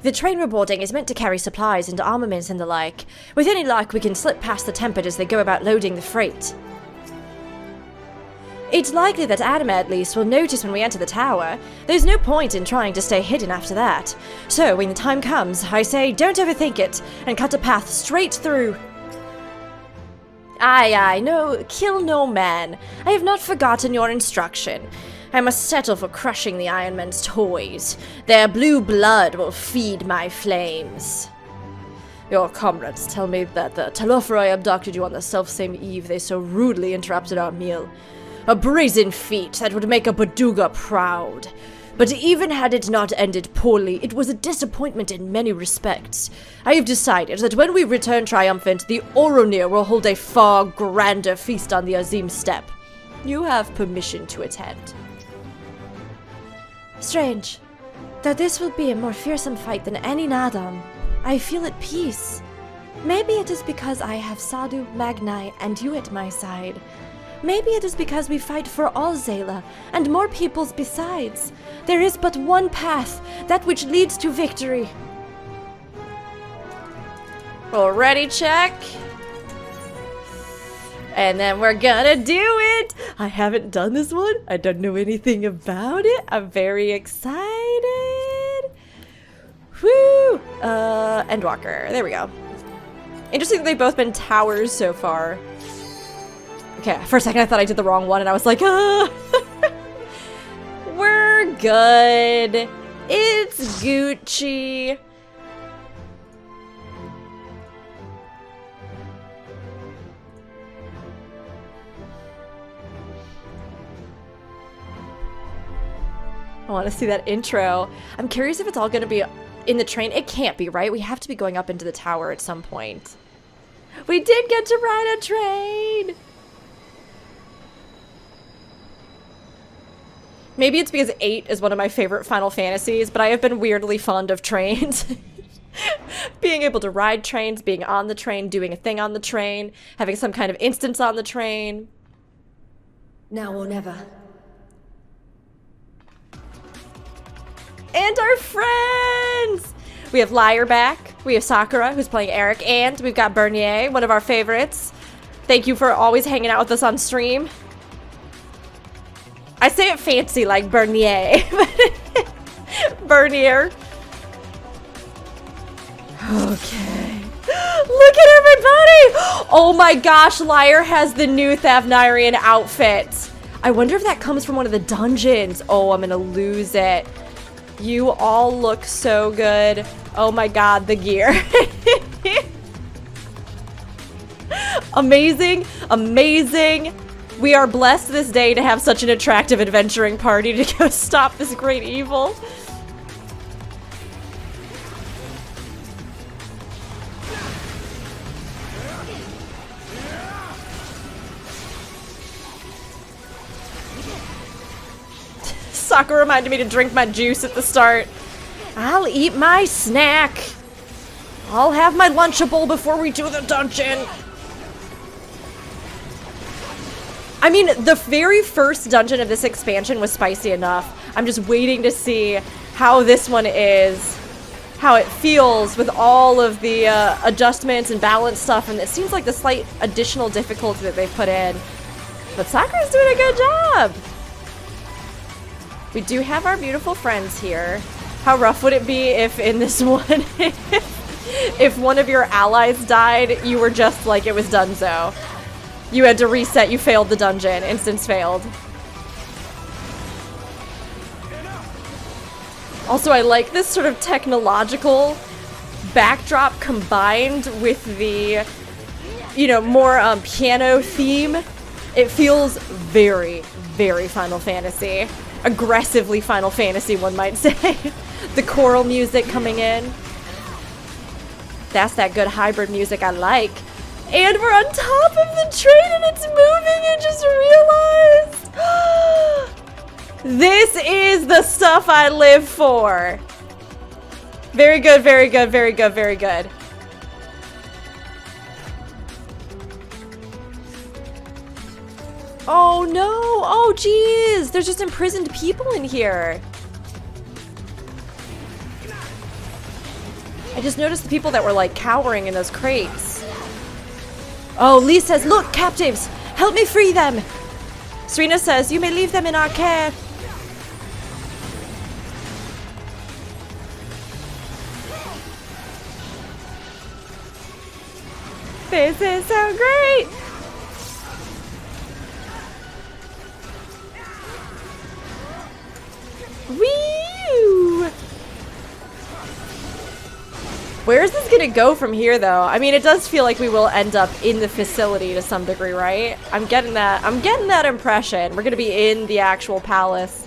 The train we're boarding is meant to carry supplies and armaments and the like. With any luck, we can slip past the tempered as they go about loading the freight. It's likely that Anima, at least, will notice when we enter the tower. There's no point in trying to stay hidden after that. So, when the time comes, I say don't overthink it, and cut a path straight through. Aye, no, kill no man. I have not forgotten your instruction. I must settle for crushing the Iron Man's toys. Their blue blood will feed my flames. Your comrades tell me that the Telophroi abducted you on the selfsame eve they so rudely interrupted our meal. A brazen feat that would make a Baduga proud. But even had it not ended poorly, it was a disappointment in many respects. I have decided that when we return triumphant, the Oronir will hold a far grander feast on the Azim Steppe. You have permission to attend. Strange. Though this will be a more fearsome fight than any Nadam, I feel at peace. Maybe it is because I have Sadu, Magnai, and you at my side. Maybe it is because we fight for all Zayla, and more peoples besides. There is but one path, that which leads to victory. Already check. And then we're gonna do it! I haven't done this one. I don't know anything about it. I'm very excited. Woo! Endwalker. There we go. Interesting that they've both been towers so far. Okay, for a second I thought I did the wrong one and I was like, ah! We're good. It's Gucci. I want to see that intro. I'm curious if it's all going to be in the train. It can't be, right? We have to be going up into the tower at some point. We did get to ride a train! Maybe it's because 8 is one of my favorite Final Fantasies, but I have been weirdly fond of trains. Being able to ride trains, being on the train, doing a thing on the train, having some kind of instance on the train. Now or never. And our friends! We have Lyre back, we have Sakura, who's playing Eric, and we've got Bernier, one of our favorites. Thank you for always hanging out with us on stream. I say it fancy like Bernier. Bernier. Okay. Look at everybody! Oh my gosh, Lyre has the new Thavnarian outfit. I wonder if that comes from one of the dungeons. Oh, I'm gonna lose it. You all look so good. Oh my god, the gear. Amazing, amazing. We are blessed this day to have such an attractive adventuring party to go stop this great evil. Sakura reminded me to drink my juice at the start. I'll eat my snack. I'll have my Lunchable before we do the dungeon. I mean, the very first dungeon of this expansion was spicy enough. I'm just waiting to see how this one is, how it feels with all of the adjustments and balance stuff, and it seems like the slight additional difficulty that they've put in. But Sakura's doing a good job. We do have our beautiful friends here. How rough would it be if in this one, if one of your allies died, you were just like it was donezo? You had to reset, you failed the dungeon, instance failed. Also, I like this sort of technological backdrop combined with the, you know, more piano theme. It feels very, very Final Fantasy. Aggressively Final Fantasy, one might say. The choral music coming in. That's that good hybrid music I like. And we're on top of the train and it's moving, I just realized. This is the stuff I live for. Very good, very good, very good, very good. Oh no, oh geez, there's just imprisoned people in here. I just noticed the people that were like cowering in those crates. Oh, Lee says, look, captives, help me free them. Serena says, you may leave them in our care. This is so great. Woo! Where is this gonna go from here, though? I mean, it does feel like we will end up in the facility to some degree, right? I'm getting that impression. We're gonna be in the actual palace.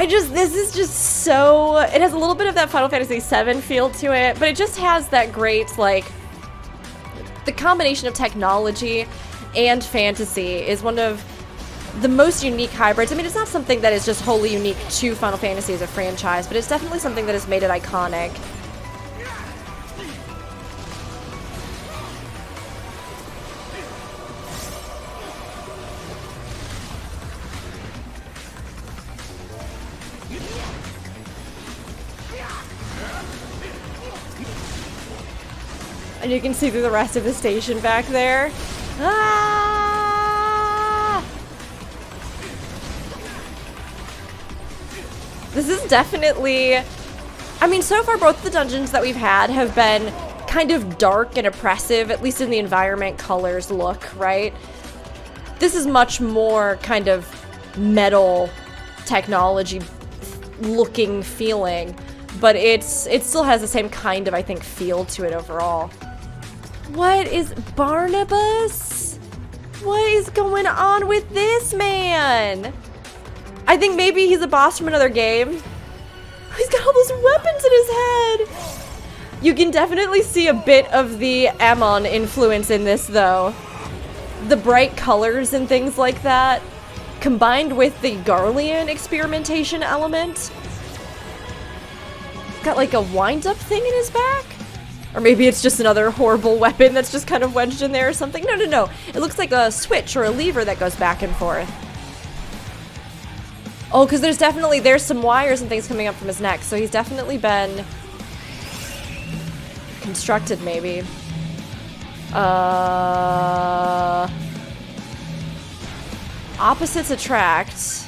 This is just so... It has a little bit of that Final Fantasy VII feel to it, but it just has that great, like... The combination of technology and fantasy is one of the most unique hybrids. I mean, it's not something that is just wholly unique to Final Fantasy as a franchise, but it's definitely something that has made it iconic. And you can see through the rest of the station back there. Ah! This is definitely... I mean, so far both the dungeons that we've had have been kind of dark and oppressive, at least in the environment colors look, right? This is much more kind of metal technology looking feeling, but it still has the same kind of, I think, feel to it overall. What is Barnabas? What is going on with this man? I think maybe he's a boss from another game. He's got all those weapons in his head. You can definitely see a bit of the Ammon influence in this, though. The bright colors and things like that, combined with the Garlean experimentation element. Got like a wind-up thing in his back? Or maybe it's just another horrible weapon that's just kind of wedged in there or something. No, no, no. It looks like a switch or a lever that goes back and forth. Oh, because there's some wires and things coming up from his neck, so he's definitely been constructed, maybe. Opposites attract.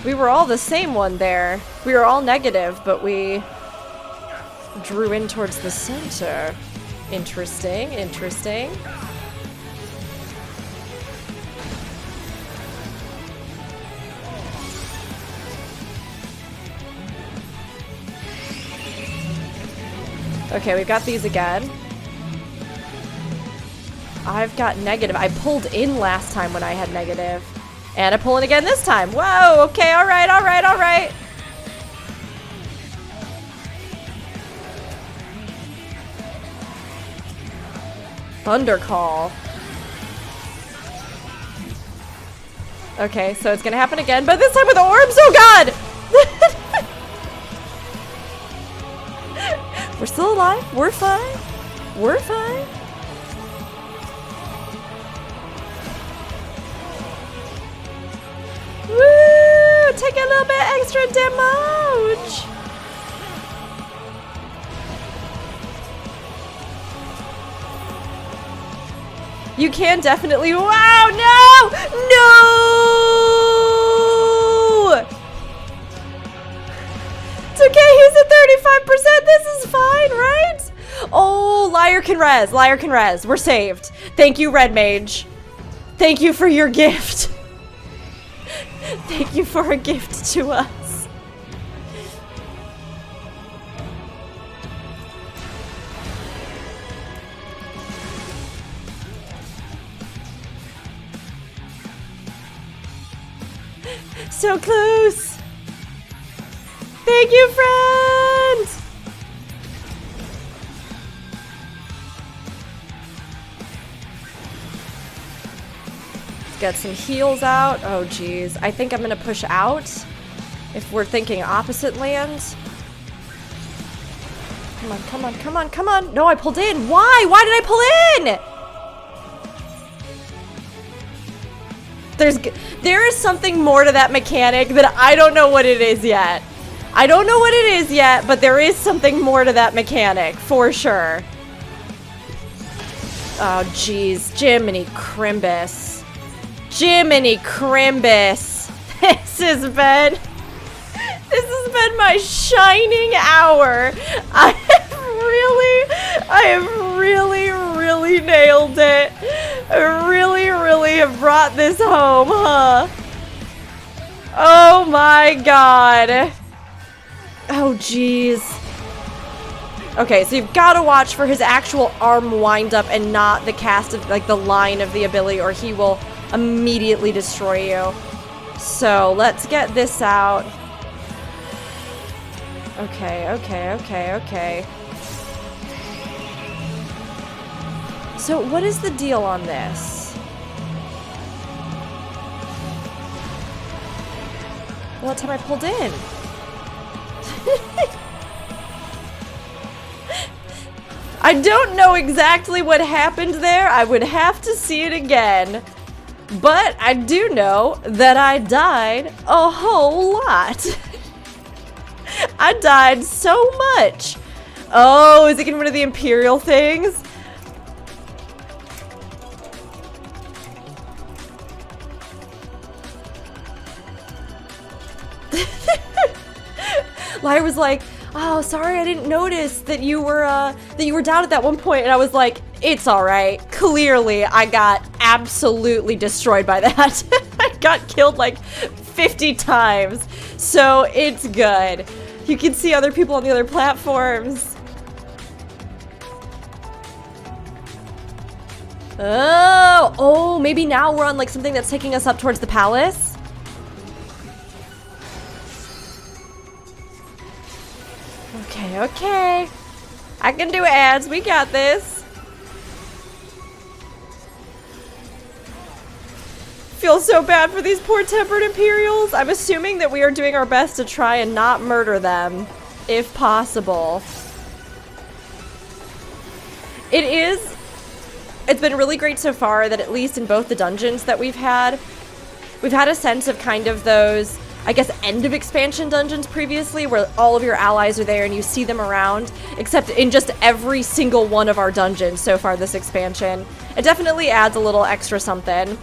We were all the same one there. We were all negative, but we drew in towards the center. Interesting, interesting. Okay, we've got these again. I've got negative. I pulled in last time when I had negative. And I pull in again this time. Whoa, okay, alright, alright, alright. Thunder Call. Okay, so it's gonna happen again, but this time with orbs! Oh god! We're still alive. We're fine. We're fine. Woo! Take a little bit extra damage. You can definitely. Wow! No! No! It's okay. He's at 35%. This is fine, right? Oh, Liar can res. Liar can res. We're saved. Thank you, Red Mage. Thank you for your gift. Thank you for a gift to us. So close. Thank you, friend. Get some heals out. Oh, geez. I think I'm gonna push out if we're thinking opposite lands. Come on, come on, come on, come on. No, I pulled in. Why? Why did I pull in? there is something more to that mechanic that I don't know what it is yet. I don't know what it is yet, but there is something more to that mechanic, for sure. Oh, jeez. Jiminy Crimbus. Jiminy Crimbus. This has been my shining hour. I have really nailed it. I really have brought this home, huh? Oh my god. Oh, jeez. Okay, so you've got to watch for his actual arm wind up and not the cast of, like, the line of the ability, or he will immediately destroy you. So, let's get this out. Okay. So, what is the deal on this? Well, that time I pulled in. I don't know exactly what happened there. I would have to see it again. But I do know that I died a whole lot. I died so much. Oh, is it getting rid of the Imperial things? Lyra was like, oh, sorry, I didn't notice that you were down at that one point, and I was like, it's all right. Clearly, I got absolutely destroyed by that. I got killed like 50 times, so it's good. You can see other people on the other platforms. Oh, maybe now we're on like something that's taking us up towards the palace. Okay. I can do ads. We got this. Feel so bad for these poor tempered Imperials. I'm assuming that we are doing our best to try and not murder them, if possible. It's been really great so far that at least in both the dungeons that we've had a sense of kind of those, I guess, end of expansion dungeons previously, where all of your allies are there and you see them around, except in just every single one of our dungeons so far this expansion. It definitely adds a little extra something.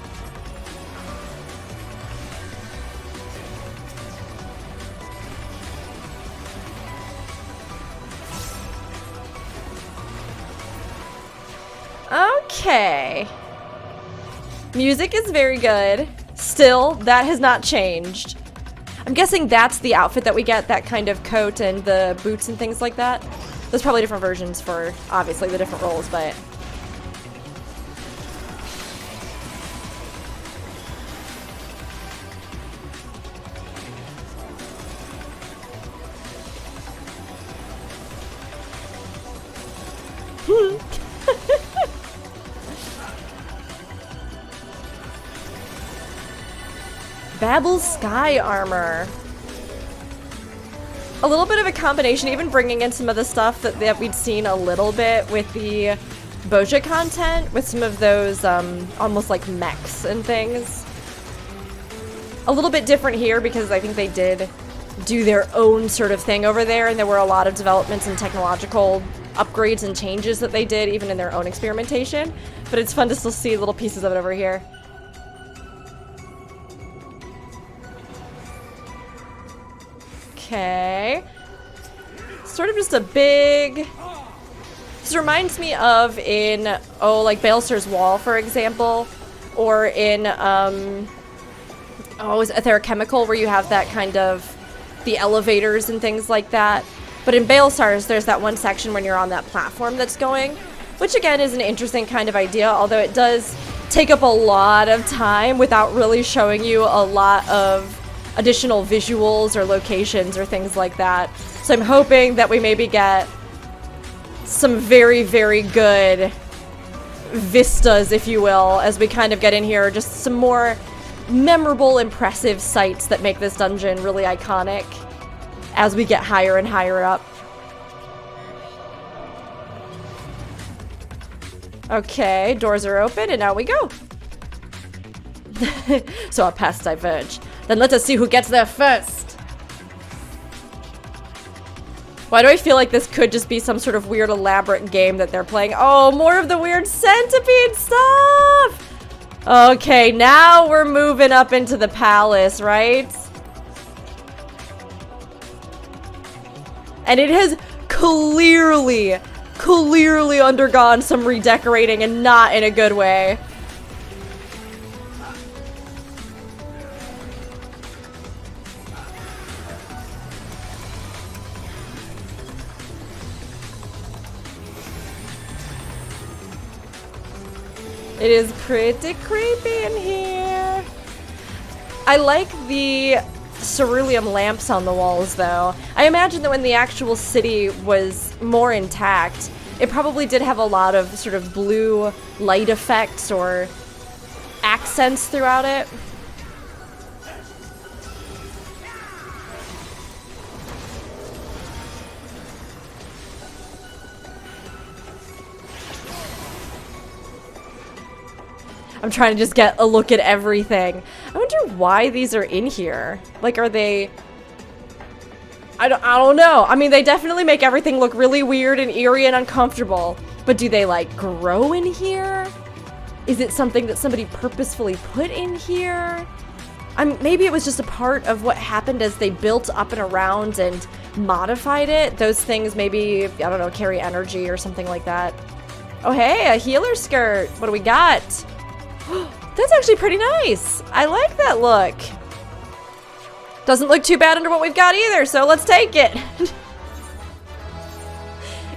Okay. Music is very good. Still, that has not changed. I'm guessing that's the outfit that we get, that kind of coat and the boots and things like that. There's probably different versions for, obviously, the different roles, but... Babil's sky armor. A little bit of a combination, even bringing in some of the stuff that we'd seen a little bit with the Boja content, with some of those almost like mechs and things. A little bit different here because I think they did do their own sort of thing over there, and there were a lot of developments and technological upgrades and changes that they did even in their own experimentation. But it's fun to still see little pieces of it over here. Okay. Sort of just a big... This reminds me of in, like Baelsar's Wall, for example. Or in, is Etheric Chemical, where you have that kind of... the elevators and things like that. But in Baelsar's, there's that one section when you're on that platform that's going. Which, again, is an interesting kind of idea, although it does take up a lot of time without really showing you a lot of additional visuals or locations or things like that. So I'm hoping that we maybe get some very, very good vistas, if you will, as we kind of get in here. Just some more memorable, impressive sights that make this dungeon really iconic as we get higher and higher up. Okay, doors are open and now we go. So our paths diverge. Then let us see who gets there first. Why do I feel like this could just be some sort of weird elaborate game that they're playing? Oh, more of the weird centipede stuff! Okay, now we're moving up into the palace, right? And it has clearly undergone some redecorating and not in a good way. It is pretty creepy in here. I like the cerulean lamps on the walls, though. I imagine that when the actual city was more intact, it probably did have a lot of sort of blue light effects or accents throughout it. I'm trying to just get a look at everything. I wonder why these are in here. Like, are they... I don't know. I mean, they definitely make everything look really weird and eerie and uncomfortable. But do they, like, grow in here? Is it something that somebody purposefully put in here? Maybe it was just a part of what happened as they built up and around and modified it. Those things maybe, I don't know, carry energy or something like that. Oh, hey, a healer skirt. What do we got? That's actually pretty nice. I like that look. Doesn't look too bad under what we've got either, so let's take it.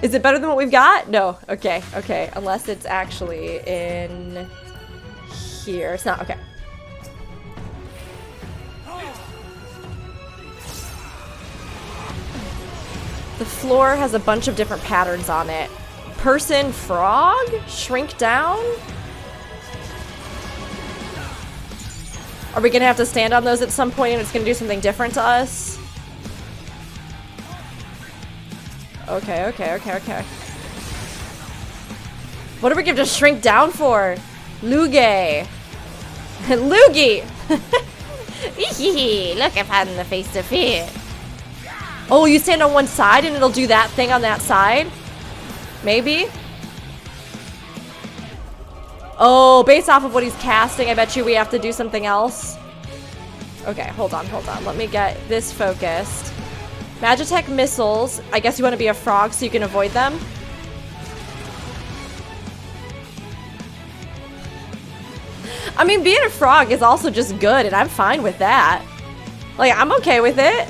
Is it better than what we've got? No. Okay, okay. Unless it's actually in here. It's not. Okay. The floor has a bunch of different patterns on it. Person, frog, shrink down. Are we gonna have to stand on those at some point and it's gonna do something different to us? Okay, okay, okay, okay. What do we give to shrink down for? Luge. Loogie! Look upon the face of fear. Oh, you stand on one side and it'll do that thing on that side? Maybe? Oh, based off of what he's casting, I bet you we have to do something else. Okay, hold on, hold on. Let me get this focused. Magitech missiles. I guess you want to be a frog so you can avoid them. I mean, being a frog is also just good, and I'm fine with that. Like, I'm okay with it.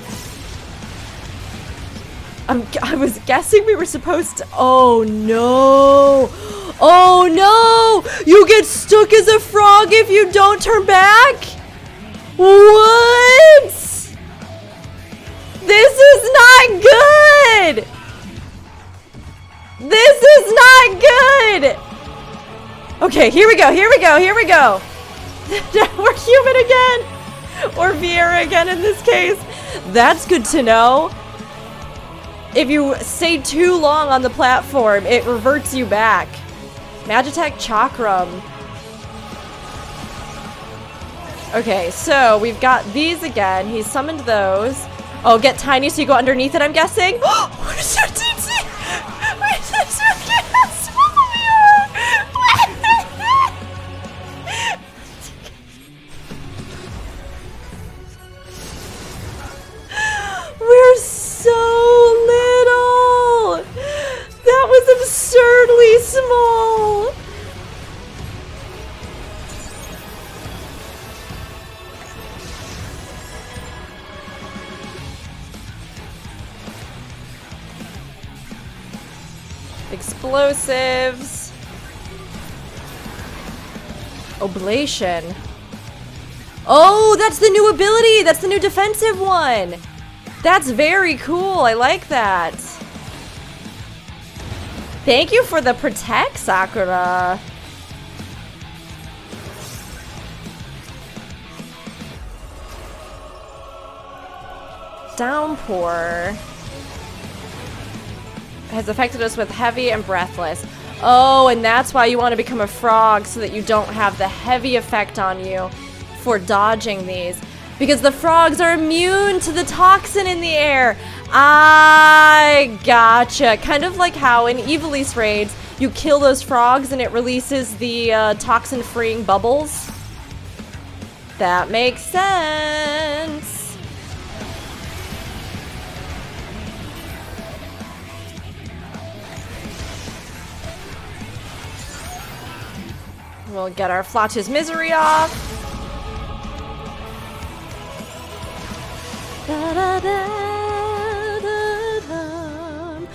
I was guessing we were supposed to... Oh, no. Oh, no. You get stuck as a frog if you don't turn back? What? This is not good. This is not good. Okay, here we go, here we go, here we go. We're human again. Or Viera again in this case. That's good to know. If you stay too long on the platform, it reverts you back. Magitech Chakram. Okay, so we've got these again. He's summoned those. Oh, get tiny so you go underneath it, I'm guessing. We're so teensy! We're so small here! We're so little! That was absurdly small! Explosives. Oblation. Oh, that's the new ability! That's the new defensive one! That's very cool. I like that. Thank you for the protect, Sakura. Downpour has affected us with heavy and breathless. Oh, and that's why you want to become a frog, so that you don't have the heavy effect on you. for dodging these. Because the frogs are immune to the toxin in the air. I gotcha. Kind of like how in Evil East raids, you kill those frogs and it releases the toxin-freeing bubbles. That makes sense. We'll get our Flatus Misery off. Da, da, da, da, da.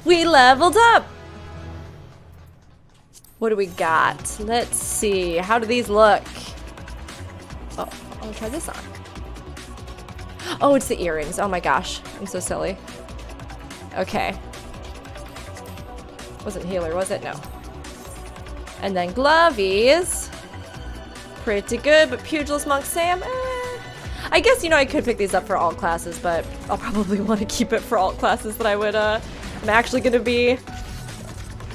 We leveled up. What do we got? Let's see. How do these look? Oh, I'll try this on. Oh, it's the earrings. Oh my gosh. I'm so silly. Okay. Wasn't healer, was it? No. And then glovies. Pretty good, but Pugilist Monk Sam, I guess, you know, I could pick these up for all classes, but I'll probably want to keep it for all classes that I'm actually going to be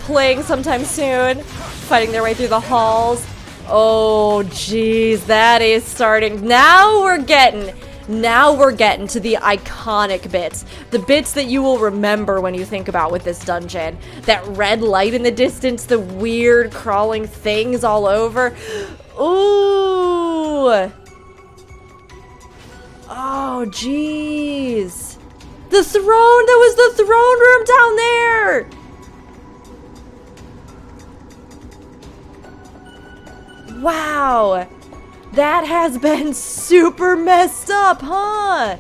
playing sometime soon. Fighting their way through the halls. Oh, geez, that is starting. Now we're getting to the iconic bits. The bits that you will remember when you think about with this dungeon. That red light in the distance, the weird crawling things all over. Ooh. Oh, jeez. The throne, that was the throne room down there. Wow. That has been super messed up, huh?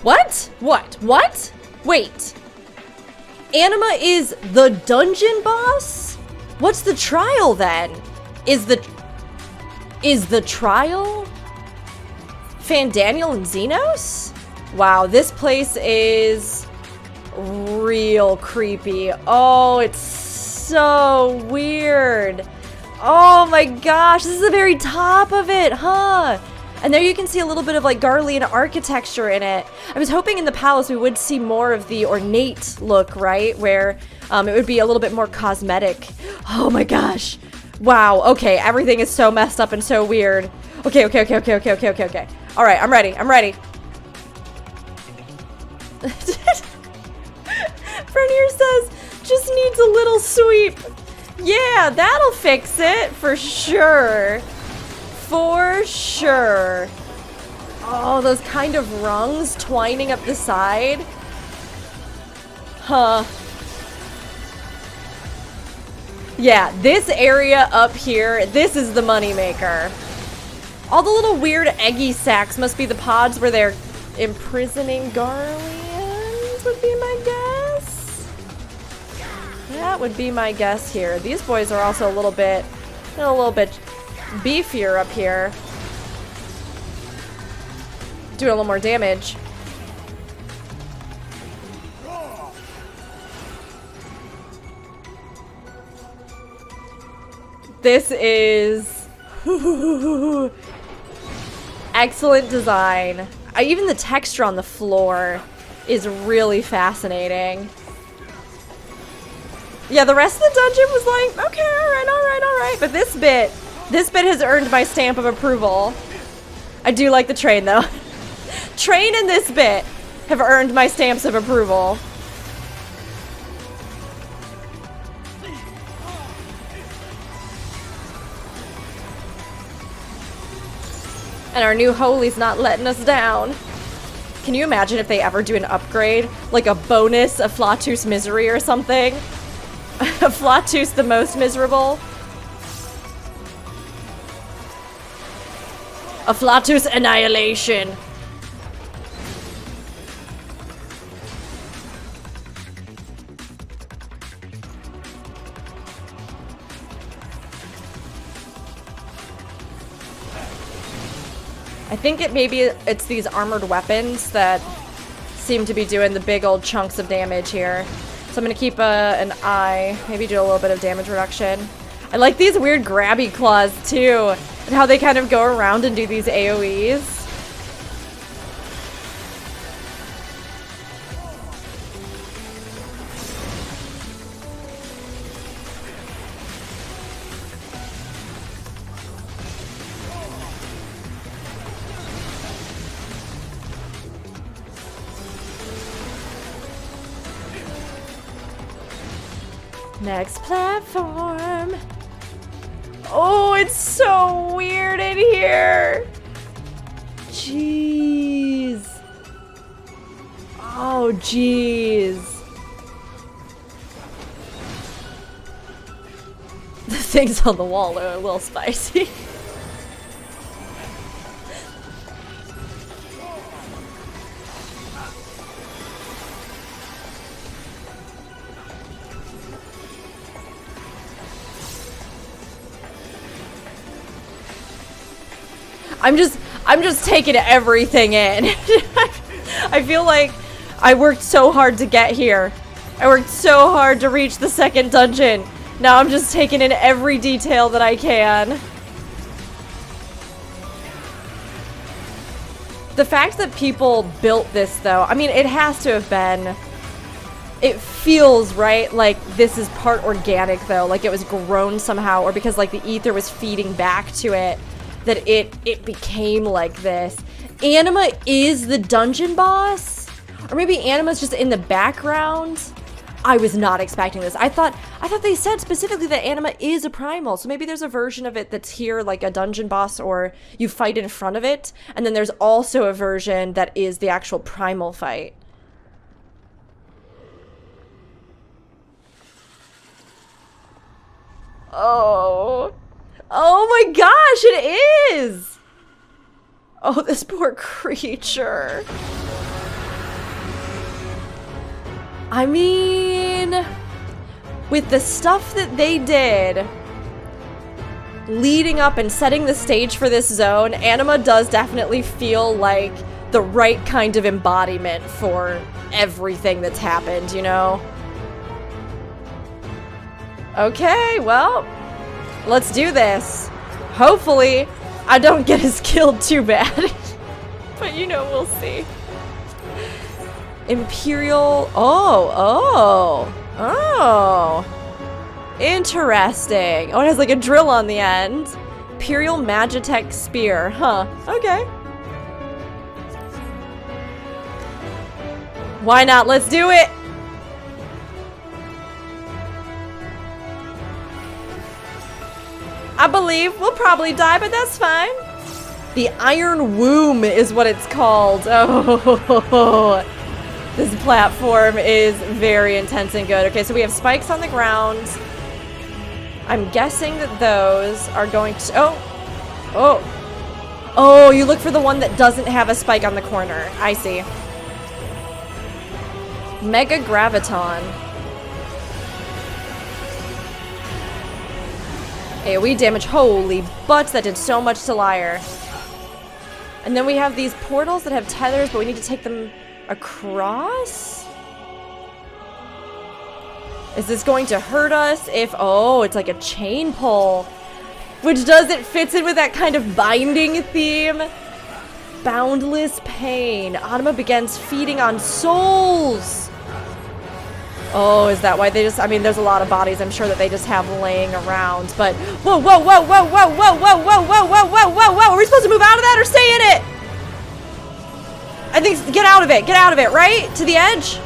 What? What? Wait. Anima is the dungeon boss? What's the trial then? Is the trial Fandaniel and Xenos? Wow, this place is real creepy. Oh, it's so weird. Oh my gosh, this is the very top of it, huh? And there you can see a little bit of like Garlemald architecture in it. I was hoping in the palace we would see more of the ornate look, right? Where it would be a little bit more cosmetic. Oh my gosh. Wow, okay, everything is so messed up and so weird. Okay. All right, I'm ready. Frenier says, just needs a little sweep. Yeah, that'll fix it for sure. For sure. Oh, those kind of rungs twining up the side. Huh. Yeah, this area up here, this is the moneymaker. All the little weird eggy sacks must be the pods where they're imprisoning Garleans, would be my guess. That would be my guess here. These boys are also a little bit beefier up here. Doing a little more damage. This is excellent design. Even the texture on the floor is really fascinating. Yeah, the rest of the dungeon was like, okay, all right. But this bit has earned my stamp of approval. I do like the train though. Train and this bit have earned my stamps of approval. And our new holy's not letting us down. Can you imagine if they ever do an upgrade? Like a bonus, a Flatus Misery or something? A Flatus the most miserable? A Flatus Annihilation. I think it's these armored weapons that seem to be doing the big old chunks of damage here. So I'm gonna keep an eye, maybe do a little bit of damage reduction. I like these weird grabby claws too, and how they kind of go around and do these AoEs. Next platform. Oh, it's so weird in here. Jeez. Oh, jeez. The things on the wall are a little spicy. I'm just taking everything in. I feel like I worked so hard to get here. I worked so hard to reach the second dungeon. Now I'm just taking in every detail that I can. The fact that people built this, though, I mean, it has to have been... It feels, right, like this is part organic, though. Like it was grown somehow, or because, like, the ether was feeding back to it, that it became like this. Anima is the dungeon boss? Or maybe Anima's just in the background? I was not expecting this. I thought they said specifically that Anima is a primal, so maybe there's a version of it that's here, like a dungeon boss, or you fight in front of it, and then there's also a version that is the actual primal fight. Oh. Oh my gosh, it is! Oh, this poor creature. I mean, with the stuff that they did leading up and setting the stage for this zone, Anima does definitely feel like the right kind of embodiment for everything that's happened, you know? Okay, well, let's do this. Hopefully, I don't get us killed too bad. But you know, we'll see. Imperial... Oh. Interesting. Oh, it has like a drill on the end. Imperial Magitech Spear. Huh. Okay. Why not? Let's do it! I believe we'll probably die, but that's fine. The Iron Womb is what it's called. Oh, this platform is very intense and good. Okay, so we have spikes on the ground. I'm guessing that those are going to... Oh, you look for the one that doesn't have a spike on the corner. I see. Mega Graviton. AoE damage. Holy butts, that did so much to Liar. And then we have these portals that have tethers, but we need to take them across? Is this going to hurt us if... Oh, it's like a chain pull. Which fits in with that kind of binding theme. Boundless pain. Anima begins feeding on souls. Oh, is that why they just... I mean, there's a lot of bodies I'm sure that they just have laying around, but... Whoa! Are we supposed to move out of that or stay in it? I think... Get out of it, right? To the edge?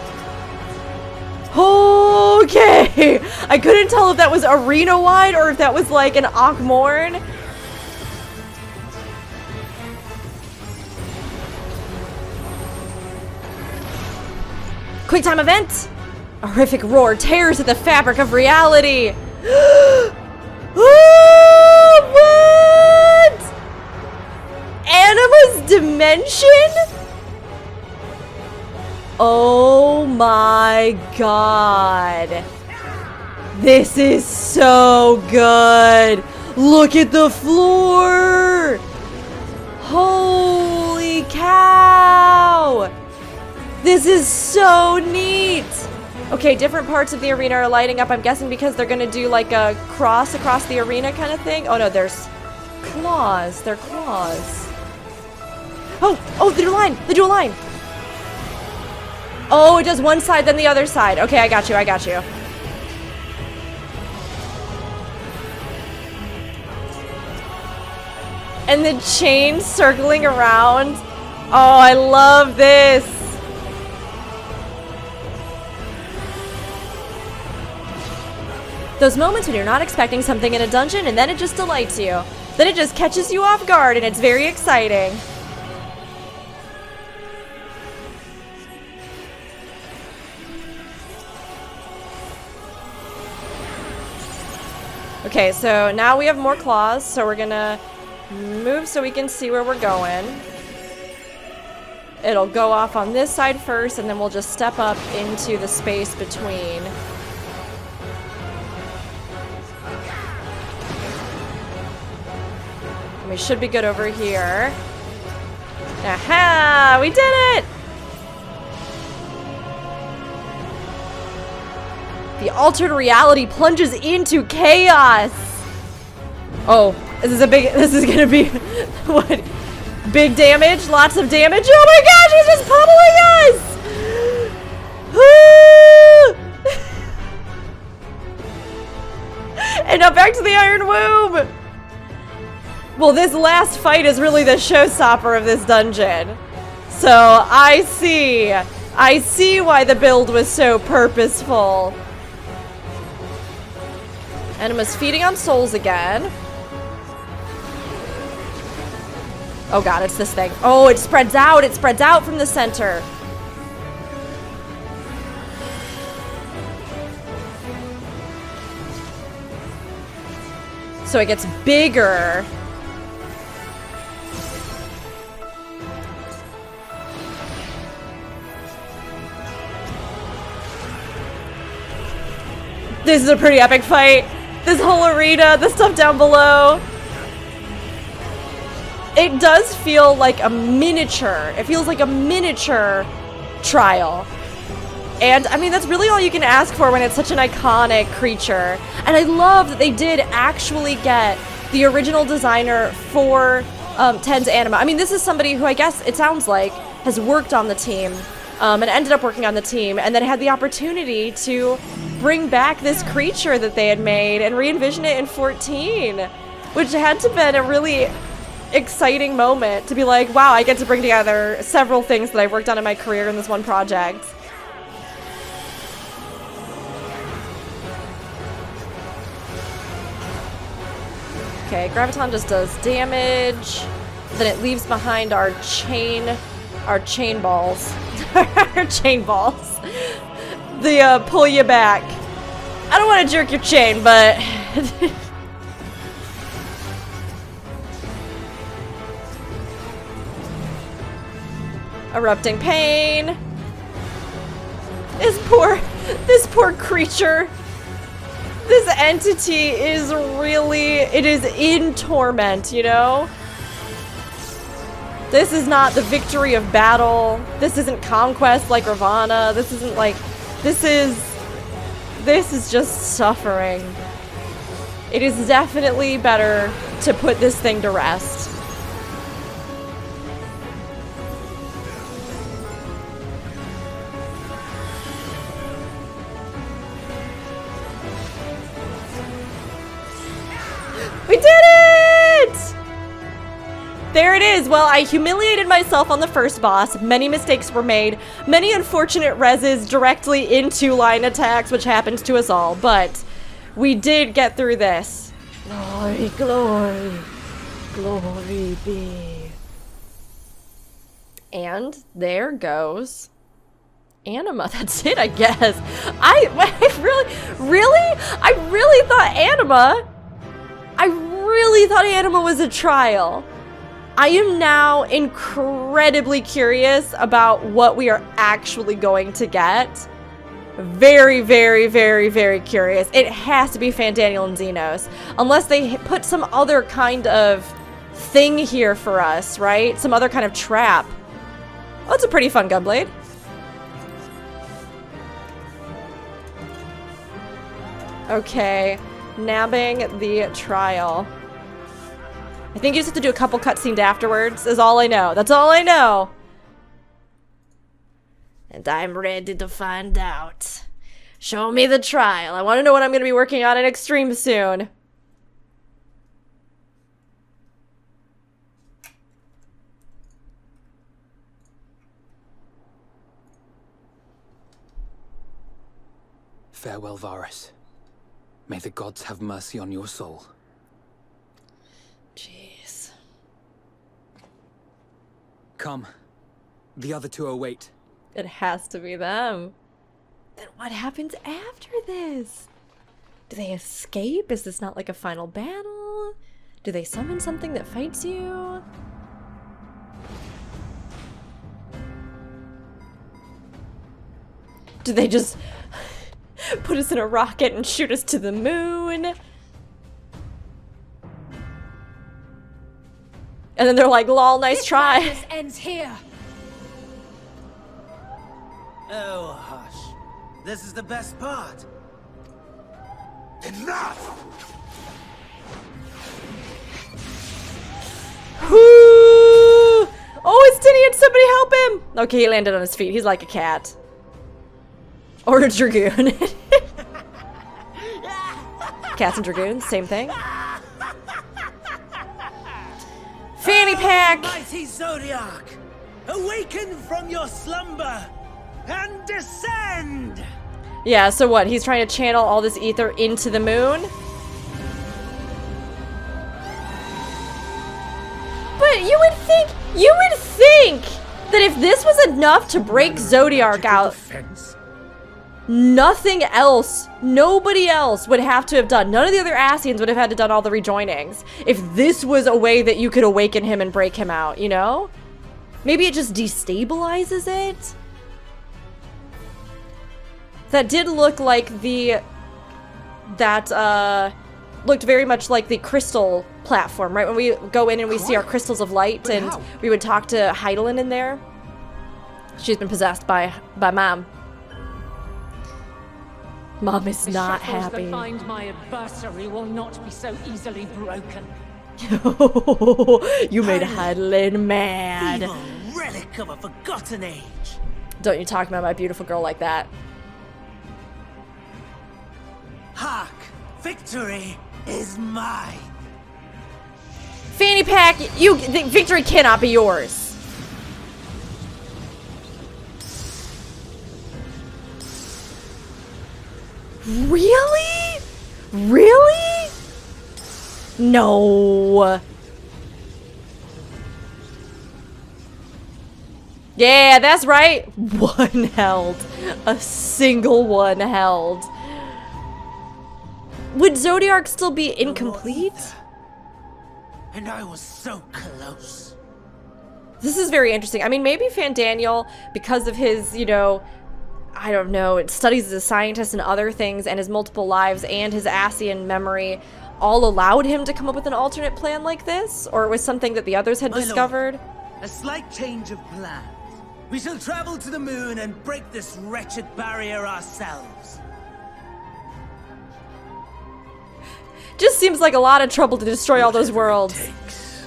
Okay! I couldn't tell if that was arena-wide or if that was like an Akmorn. Quick time event! A horrific roar tears at the fabric of reality. What? Anima's dimension? Oh my god. This is so good. Look at the floor. Holy cow. This is so neat. Okay, different parts of the arena are lighting up. I'm guessing because they're gonna do like a cross across the arena kind of thing. Oh no, there's claws. They're claws. Oh, they do a line. Oh, it does one side, then the other side. Okay, I got you. And the chain circling around. Oh, I love this. Those moments when you're not expecting something in a dungeon and then it just delights you. Then it just catches you off guard and it's very exciting. Okay, so now we have more claws, so we're gonna move so we can see where we're going. It'll go off on this side first, and then we'll just step up into the space between. And we should be good over here. Aha! We did it! The altered reality plunges into chaos! Oh, this is gonna be, what? Big damage? Lots of damage? Oh my gosh, he's just pummeling us! And now back to the Iron Womb! Well, this last fight is really the showstopper of this dungeon. So, I see why the build was so purposeful. Anima's feeding on souls again. Oh god, it's this thing. Oh, it spreads out. It spreads out from the center. So it gets bigger. This is a pretty epic fight. This whole arena, the stuff down below. It does feel like a miniature. It feels like a miniature trial. And, I mean, that's really all you can ask for when it's such an iconic creature. And I love that they did actually get the original designer for 10's Anima. I mean, this is somebody who I guess it sounds like has worked on the team and ended up working on the team and then had the opportunity to bring back this creature that they had made and re-envision it in 14, which had to have been a really exciting moment to be like, wow, I get to bring together several things that I've worked on in my career in this one project. Okay, Graviton just does damage. Then it leaves behind our chain balls. Our chain balls. The pull you back. I don't want to jerk your chain, but erupting pain. This poor creature. This entity is it is in torment, you know? This is not the victory of battle. This isn't conquest like Ravana. This isn't like, this is just suffering. It is definitely better to put this thing to rest. We did it! There it is. Well, I humiliated myself on the first boss. Many mistakes were made. Many unfortunate reses directly into line attacks, which happens to us all. But we did get through this. Glory, glory, glory be. And there goes Anima. That's it, I guess. I really thought Anima was a trial. I am now incredibly curious about what we are actually going to get. Very, very, very, very curious. It has to be Fandaniel and Xenos. Unless they put some other kind of thing here for us, right? Some other kind of trap. Oh, it's a pretty fun Gunblade. Okay, nabbing the trial. I think you just have to do a couple cutscenes afterwards, is all I know. That's all I know. And I'm ready to find out. Show me the trial. I want to know what I'm going to be working on in Extreme soon. Farewell, Varus. May the gods have mercy on your soul. Jeez. Come. The other two await. It has to be them. Then what happens after this? Do they escape? Is this not like a final battle? Do they summon something that fights you? Do they just put us in a rocket and shoot us to the moon? And then they're like, lol, nice try. This ends here. Oh, hush. This is the best part. Enough! Whoo! Oh, it's Tinian! Somebody help him! Okay, he landed on his feet. He's like a cat. Or a dragoon. Cats and dragoons, same thing. Fanny pack! Mighty Zodiac! Awaken from your slumber and descend! Yeah, so what? He's trying to channel all this ether into the moon? But you would think that if this was enough to break Zodiac out, nothing else, nobody else would have to have done. None of the other Ascians would have had to done all the rejoinings. If this was a way that you could awaken him and break him out, you know? Maybe it just destabilizes it? That did look like looked very much like the crystal platform, right? When we go in and we see our crystals of light, and we would talk to Heidelin in there. She's been possessed by Mom. Mom is not happy. The shackles that bind my adversary will not be so easily broken. You made Heidelin mad. Evil relic of a forgotten age. Don't you talk about my beautiful girl like that. Hark! Victory is mine! Fanny pack, the victory cannot be yours. Really? Really? No. Yeah, that's right. One held. A single one held. Would Zodiac still be incomplete? And I was so close. This is very interesting. I mean, maybe Fandaniel, because of his, you know, I don't know, studies as a scientist and other things, and his multiple lives and his Ascian memory, all allowed him to come up with an alternate plan like this? Or it was something that the others had My discovered? lord, a slight change of plans. We shall travel to the moon and break this wretched barrier ourselves. Just seems like a lot of trouble to destroy all those worlds.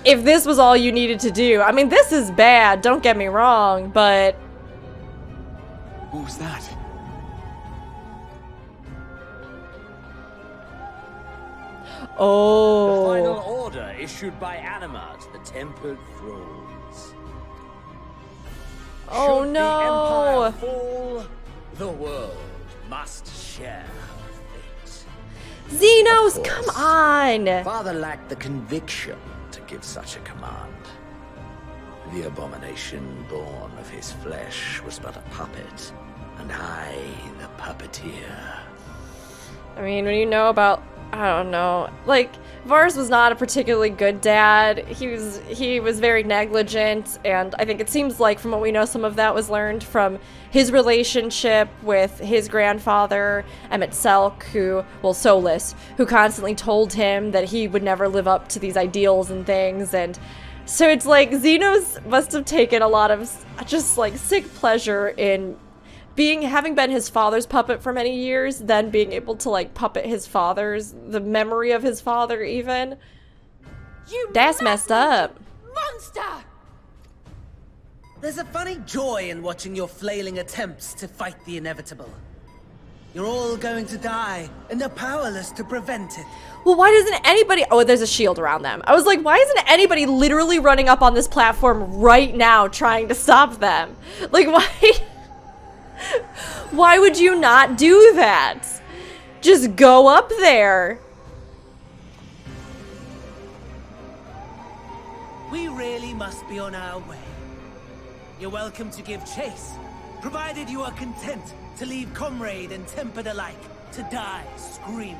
If this was all you needed to do. I mean, this is bad, don't get me wrong, but... What was that? Oh. The final order issued by Anima to the Tempered Thrones. Oh Should no. the Empire fall, the world must share her fate. Xenos, Of come course. on! Father lacked the conviction to give such a command. The abomination born of his flesh was but a puppet, and I the puppeteer. I mean, when you know about, I don't know, like, Vars was not a particularly good dad. He was very negligent, and I think it seems like from what we know, some of that was learned from his relationship with his grandfather, Emmett Selk, Solus, who constantly told him that he would never live up to these ideals and things, and so it's like Xenos must have taken a lot of just like sick pleasure in having been his father's puppet for many years, then being able to like puppet the memory of his father even. That's messed up. Monster! There's a funny joy in watching your flailing attempts to fight the inevitable. You're all going to die, and they're powerless to prevent it. Well, why doesn't anybody... Oh, there's a shield around them. I was like, why isn't anybody literally running up on this platform right now trying to stop them? Like, why... Why would you not do that? Just go up there. We really must be on our way. You're welcome to give chase, provided you are content to leave comrade and tempered alike to die screaming.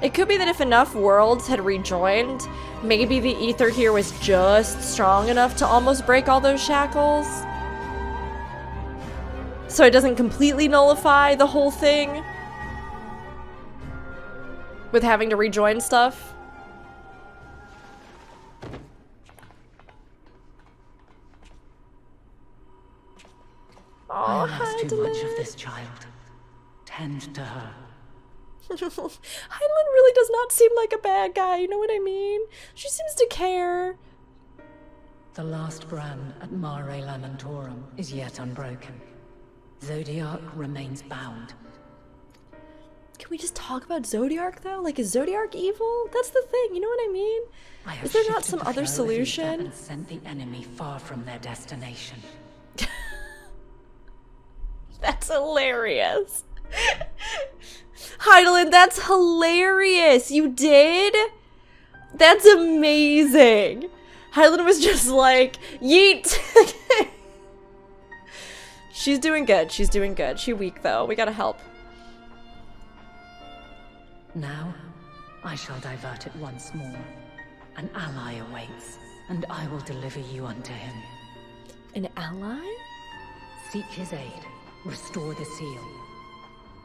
It could be that if enough worlds had rejoined, maybe the ether here was just strong enough to almost break all those shackles. So it doesn't completely nullify the whole thing with having to rejoin stuff. I lost too much of this child. Tend to her. Hydaelyn really does not seem like a bad guy, you know what I mean? She seems to care. The last brand at Mare Lamentorum is yet unbroken. Zodiac remains bound. Can we just talk about Zodiac though? Like, is Zodiac evil? That's the thing, you know what I mean? Is there not some other solution? And sent the enemy far from their destination. That's hilarious. Hydaelyn, that's hilarious. You did? That's amazing. Hydaelyn was just like, yeet. She's doing good. She's doing good. She's weak though. We gotta help. Now, I shall divert it once more. An ally awaits, and I will deliver you unto him. An ally? Seek his aid. Restore the seal.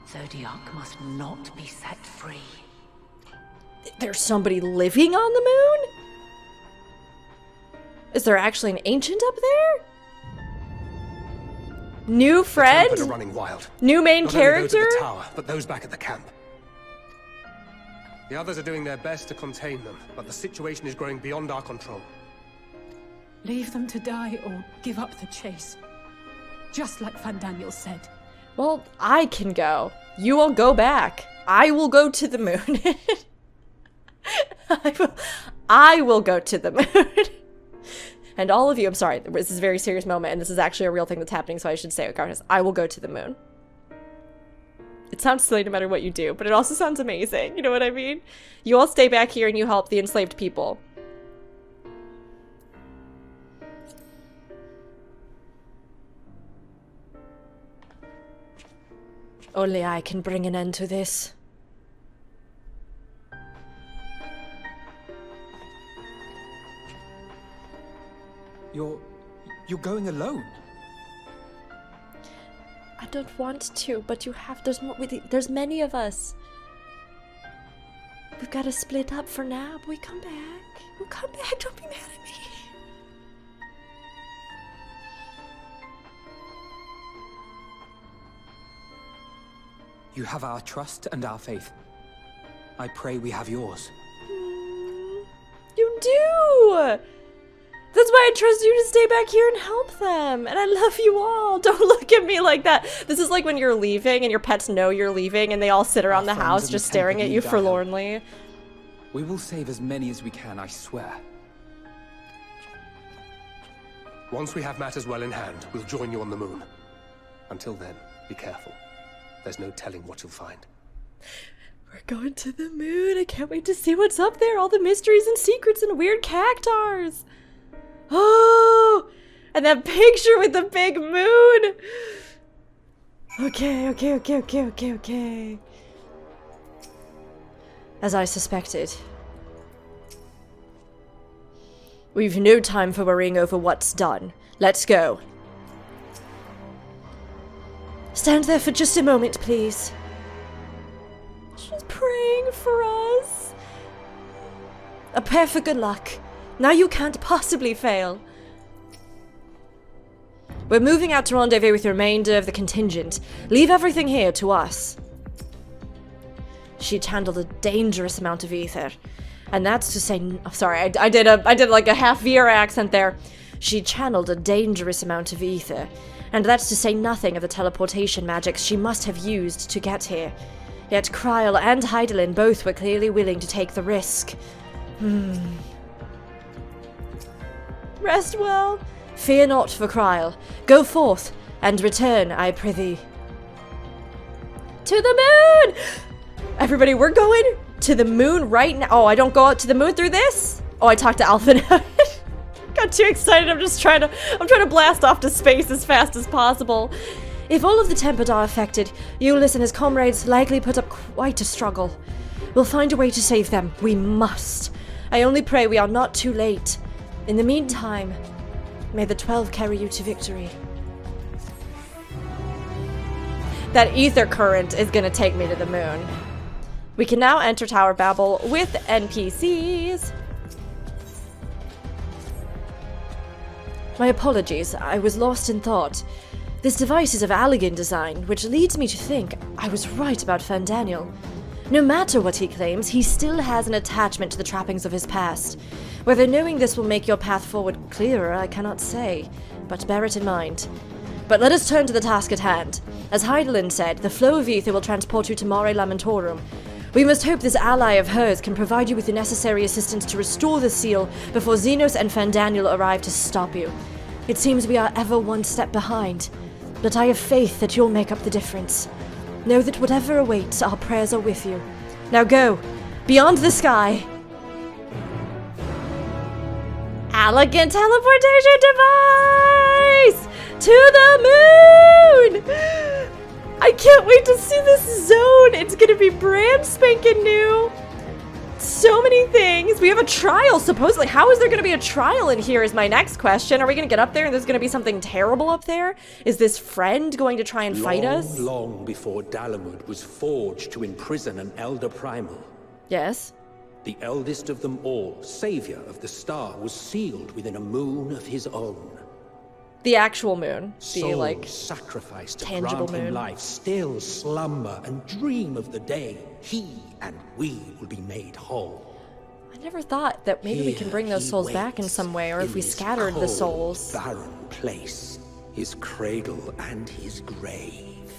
Zodiac must not be set free. There's somebody living on the moon? Is there actually an ancient up there? New friend? The Tempest are running wild. New main Not only those character? at the tower, but those back at the camp. The others are doing their best to contain them, but the situation is growing beyond our control. Leave them to die or give up the chase. Just like Van Daniel said. Well, I can go. You all go back. I will go to the moon. I will go to the moon. And all of you, I'm sorry, this is a very serious moment, and this is actually a real thing that's happening, so I should say it regardless. I will go to the moon. It sounds silly no matter what you do, but it also sounds amazing. You know what I mean? You all stay back here and you help the enslaved people. Only I can bring an end to this. You're going alone? I don't want to, but you have. There's many of us. We've got to split up for now, but we come back. We'll come back. Don't be mad at me. You have our trust and our faith. I pray we have yours. You do! That's why I trust you to stay back here and help them. And I love you all. Don't look at me like that. This is like when you're leaving and your pets know you're leaving and they all sit around the house just staring at you forlornly. We will save as many as we can, I swear. Once we have matters well in hand, we'll join you on the moon. Until then, be careful. There's no telling what you'll find. We're going to the moon. I can't wait to see what's up there. All the mysteries and secrets and weird cactars. Oh, and that picture with the big moon. Okay. As I suspected. We've no time for worrying over what's done. Let's go. Stand there for just a moment, please. She's praying for us. A prayer for good luck. Now you can't possibly fail. We're moving out to rendezvous with the remainder of the contingent. Leave everything here to us. She channeled a dangerous amount of ether. And that's to say... sorry, I did like a half VR accent there. She channeled a dangerous amount of ether. And that's to say nothing of the teleportation magics she must have used to get here. Yet Kryl and Hydaelyn both were clearly willing to take the risk. Rest well. Fear not for Kryl. Go forth, and return, I prithee. To the moon! Everybody, we're going to the moon right now. Oh, I don't go out to the moon through this? Oh, I talked to Alpha. Got too excited. I'm trying to blast off to space as fast as possible. If all of the Tempered are affected, Ulyss and his comrades likely put up quite a struggle. We'll find a way to save them. We must. I only pray we are not too late. In the meantime, may the 12 carry you to victory. That ether current is gonna take me to the moon. We can now enter Tower Babil with NPCs. My apologies, I was lost in thought. This device is of Allegan design, which leads me to think I was right about Fandaniel. No matter what he claims, he still has an attachment to the trappings of his past. Whether knowing this will make your path forward clearer, I cannot say, but bear it in mind. But let us turn to the task at hand. As Heidelin said, the flow of ether will transport you to Mare Lamentorum. We must hope this ally of hers can provide you with the necessary assistance to restore the seal before Xenos and Fandaniel arrive to stop you. It seems we are ever one step behind, but I have faith that you'll make up the difference. Know that whatever awaits, our prayers are with you. Now go, beyond the sky. Elegant teleportation device! To the moon! I can't wait to see this zone. It's gonna be brand spanking new. So many things. We have a trial, supposedly. How is there gonna be a trial in here is my next question. Are we gonna get up there and there's gonna be something terrible up there? Is this friend going to try and fight us? Long before Dalamud was forged to imprison an Elder Primal. Yes. The eldest of them all, savior of the star, was sealed within a moon of his own. The actual moon. The, Souls like, sacrificed to tangible grant him moon. life, still slumber and dream of the day he and we will be made whole. I never thought that maybe we can bring those souls back in some way, or if we scattered the souls. Barren place, his cradle and his grave.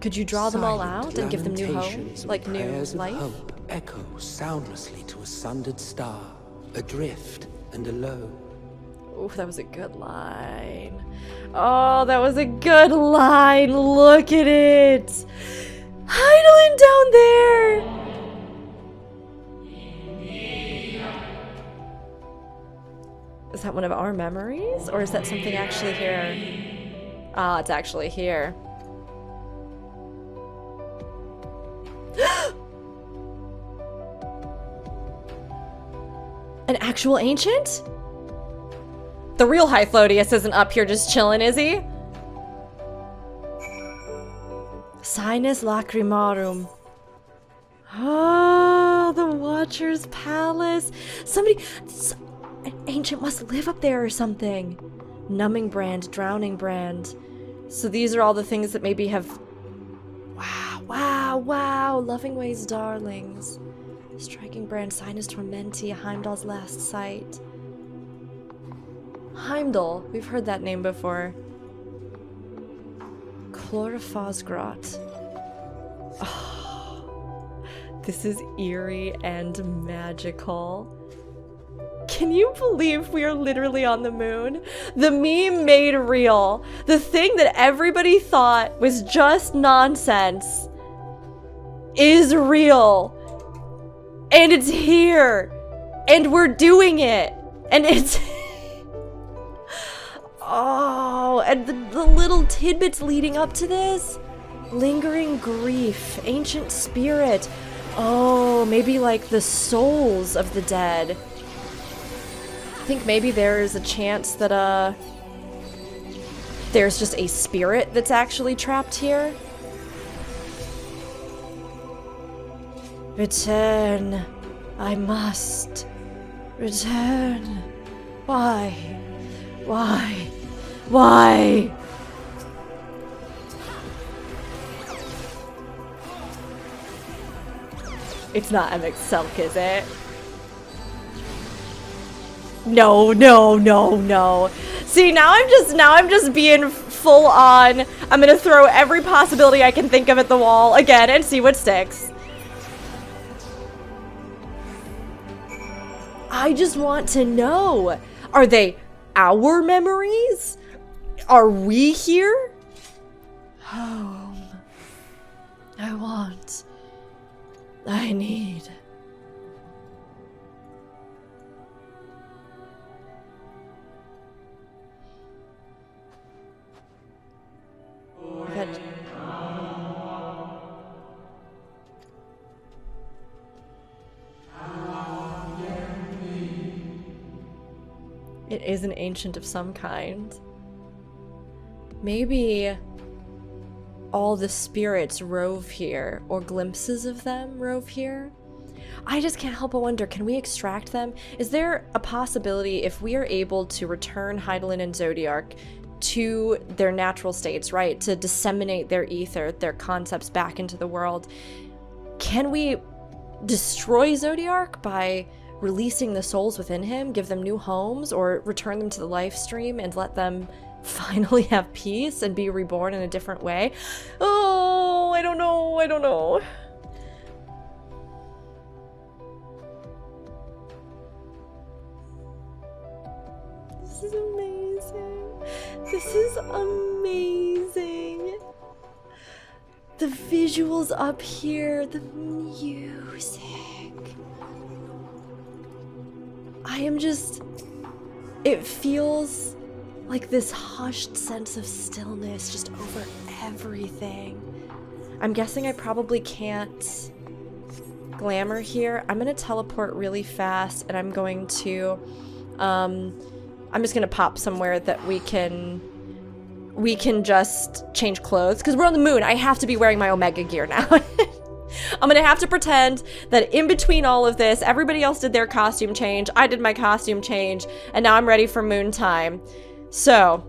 Could you draw them all out and give them new hope? Lamentations and Like new prayers of life? hope echo soundlessly to a sundered star, adrift and alone. Ooh, that was a good line. Oh, that was a good line. Look at it. Heidelin down there. Is that one of our memories? Or is that something actually here? Ah, it's actually here. An actual ancient? The real Hythlodeus isn't up here just chilling, is he? Sinus Lacrimarum. Oh, the Watcher's Palace. An ancient must live up there or something. Numbing brand, drowning brand. So these are all the things that maybe have... Wow. Loving Ways Darlings. Striking brand, Sinus Tormentia, Heimdall's Last Sight. Heimdall, we've heard that name before. Chlorophosgrot. Oh, this is eerie and magical. Can you believe we are literally on the moon? The meme made real. The thing that everybody thought was just nonsense is real. And it's here. And we're doing it. And it's... Oh, and the little tidbits leading up to this. Lingering grief, ancient spirit. Oh, maybe like the souls of the dead. I think maybe there is a chance that there's just a spirit that's actually trapped here. Return. I must. Return. Why? Why? Why? It's not MX Selk, is it? No. See, now I'm just being full on. I'm gonna throw every possibility I can think of at the wall again and see what sticks. I just want to know. Are they our memories? Are we here? Home. I want. I need. That... It is an ancient of some kind. Maybe all the spirits rove here, or glimpses of them rove here. I just can't help but wonder, can we extract them? Is there a possibility if we are able to return Hydaelyn and Zodiark to their natural states, right? To disseminate their ether, their concepts back into the world. Can we destroy Zodiark by releasing the souls within him, give them new homes, or return them to the life stream and let them finally have peace and be reborn in a different way? Oh, I don't know, I don't know. This is amazing. This is amazing. The visuals up here, the music. I am just... It feels like this hushed sense of stillness just over everything. I'm guessing I probably can't glamour here. I'm gonna teleport really fast and I'm going to... I'm just gonna pop somewhere that we can just change clothes, because we're on the moon. I have to be wearing my Omega gear now. I'm gonna have to pretend that in between all of this, everybody else did their costume change, I did my costume change, and now I'm ready for moon time. So,